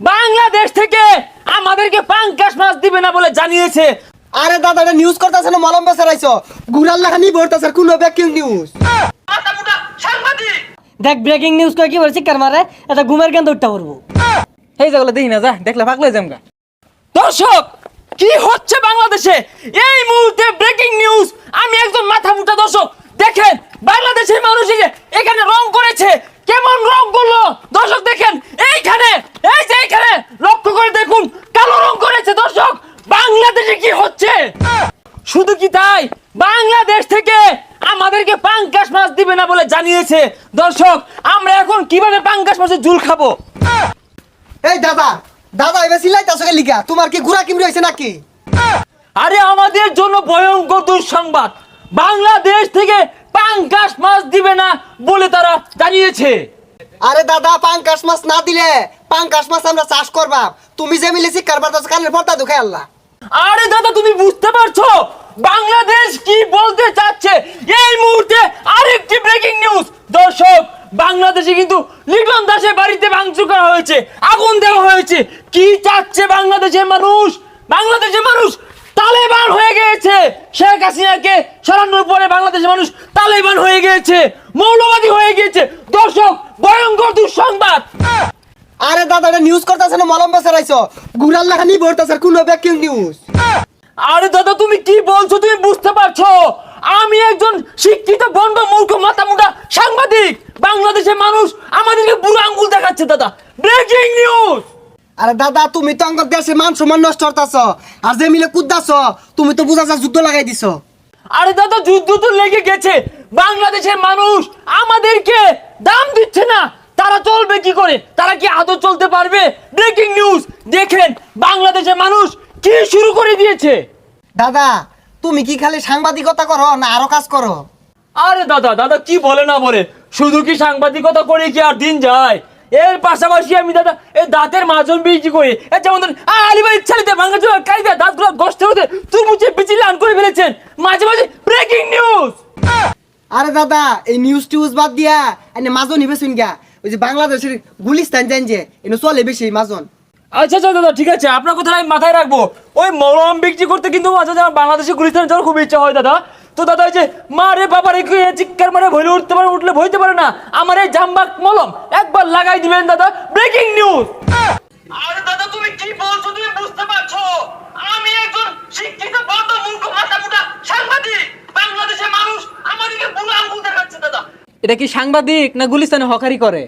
বাংলাদেশ থেকে আমাদেরকে পাঙ্কাশ মাছ দিবে না বলে জানিয়েছে। আরে দাদা এটা নিউজ করতেছে না মলম বেচারাইছো গুড়াল লাখানি ভরতাছে কোন ব্রেকিং নিউজ। দেখ ব্রেকিং নিউজ কয় কি বলছি কার মারে এটা ঘুমের কেন্দ্র উঠতে পারবো। এই যেগুলো দেখি না যা দেখলে পাগলে জামগা। দর্শক কি হচ্ছে বাংলাদেশে এই মুহূর্তে ব্রেকিং নিউজ। আমি একজন মাথা মুটা দর্শক দেখেন বাংলাদেশের মানুষ এই যে এখানে রং করেছে, কেমন রং করলো দর্শক দেখেন এইখানে, এই যে এইখানে লক্ষ্য করে দেখুন কালো রং করেছে। দর্শক বাংলাদেশে কি হচ্ছে? শুধু কি তাই, বাংলাদেশ থেকে আমাদেরকে পাঙ্কাশ মাছ দিবে না বলে জানিয়েছে। দর্শক আমরা এখন কিভাবে পাঙ্কাশ মাছের ঝুল খাবো? এই দাদা দাদা এবার সিলাইতাছো কে লিগা তোমার কি গুড়া কিমরি হইছে নাকি? আরে আমাদের জন্য ভয়ঙ্কর দুঃসংবাদ, বাংলাদেশ থেকে পাঙ্কাশ মাছ দিবে না বলে তারা জানিয়েছে। আরে দাদা পাঙ্কাশ মাছ না দিলে পাঙ্কাশ মাছ আমরা চাষ করবা তুমি যে মিলেছি কারবার দাস কানের পর্দা দুখাই আল্লাহ। আরে দাদা তুমি বুঝতে পারছো বাংলাদেশ কি বলতে চাচ্ছে? এই মুহূর্তে আরেকটি ব্রেকিং নিউজ দর্শক, বাংলাদেশে কিন্তু লিটন দাসের বাড়িতে ভাঙচুর করা হয়েছে, আগুন দেওয়া হয়েছে। কি চাচ্ছে বাংলাদেশের মানুষ? বাংলাদেশের মানুষ তালেবান হয়ে গিয়েছে। শেখ হাসিনাকে সরানোর পরে বাংলাদেশের মানুষ তালেবান হয়ে গিয়েছে, মৌলবাদী হয়ে গিয়েছে। দর্শক ভয়ঙ্কর দুঃসংবাদ। আরে দাদা এটা নিউজ করতেছে না মলম বেচারাইছো গুড়াল লাখানি ভরতাছে কোন ব্রেকিং নিউজ। আরে দাদা তুমি কি বলছো? তুমি বুঝতে পারছো আমি একজন শিক্ষিত বন্ড মূর্খ মাথা মোটা সাংবাদিক। বাংলাদেশের মানুষ আমাদেরকে বুড়ো আঙ্গুল দেখাচ্ছে দাদা। Breaking news. আরে দাদা তুমি তো আমাদের দেশে মান সম্মান নষ্ট করতেছ আর যে মিলে কুদ্দাছ তুমি তো বুঝা যুদ্ধ লাগাই দিছো। আরে দাদা যুদ্ধ তো লেগে গেছে, বাংলাদেশের মানুষ আমাদেরকে দাম দিচ্ছে না। তারা চলবে কি করে? তারা কি আদৌ চলতে পারবে? ব্রেকিং নিউজ দেখেন বাংলাদেশের মানুষ কি শুরু করে দিয়েছে। দাদা তুমি কি খালি সাংবাদিকতা করো না আরো কাজ করো? আরে দাদা দাদা কি বলে না বলে, শুধু কি সাংবাদিকতা করে কি আর দিন যায়? এর পাশাপাশি আমি দাদা এই দাঁতের মাজন বিক্রি করি। যেমন ধরেন আলিবাই ইচ্ছালিতে ভাঙা চোরা কাইদা দাঁতগুলো গস্তে হতে তুরমুচে পিছিয়ে লান করে ফেলেছেন। মাঝে মাঝে ব্রেকিং নিউজ। আরে দাদা এই নিউজ টিউজ বাদ দিয়া এনে মাজন নিবে শুনগা ওই যে বাংলাদেশের গুলিস্তান জান যে এনে চলে বেশি মাজন। আচ্ছা আচ্ছা দাদা ঠিক আছে, আপনার কথা আমি মাথায় রাখবো। ওই মলম বিক্রি করতে কিন্তু মাঝে মাঝে বাংলাদেশে গুলিস্তান যাওয়ার খুব ইচ্ছা হয় দাদা। তো দাদা ওই যে মা রে বাবা রে চিৎকার মারে ভইলে উঠতে পারে, উঠলে ভইতে পারে না, আমার এই জাম্বাক মলম একবার লাগাই দিবেন দাদা। Breaking news. আরে দাদা তুমি কি বলছো? তুমি বুঝতে পারছো আমি একজন শিক্ষিত বন্ড মূর্খ মাথা মোটা সাংবাদিক। বাংলাদেশের মানুষ আমাদেরকে বুড়ো আঙ্গুল দেখাচ্ছে দাদা। এটা কি সাংবাদিক না গুলিস্তানে হকারি করে?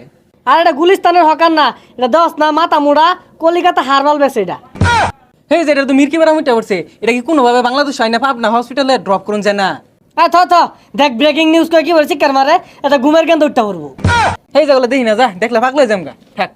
আর এটা গুলিস্তানের হকার না, এটা দশ না মাথা মুড়া কলিকাতা হারমাল বেছে এটা। এই যে এটা তো মির্কি বেড়া মুইটা পড়ছে, এটা কি কোনোভাবে বাংলাদেশ হয় না পাবনা হসপিটালে ড্রপ করুন যায় না? দেখ ব্রেকিং নিউজ কয় কি বলছি কার মারে এটা ঘুমের কেন্দ্র উঠতে পারবো। এই যেগুলো দেখি না যা দেখলে পাগলে জামগা। থাক।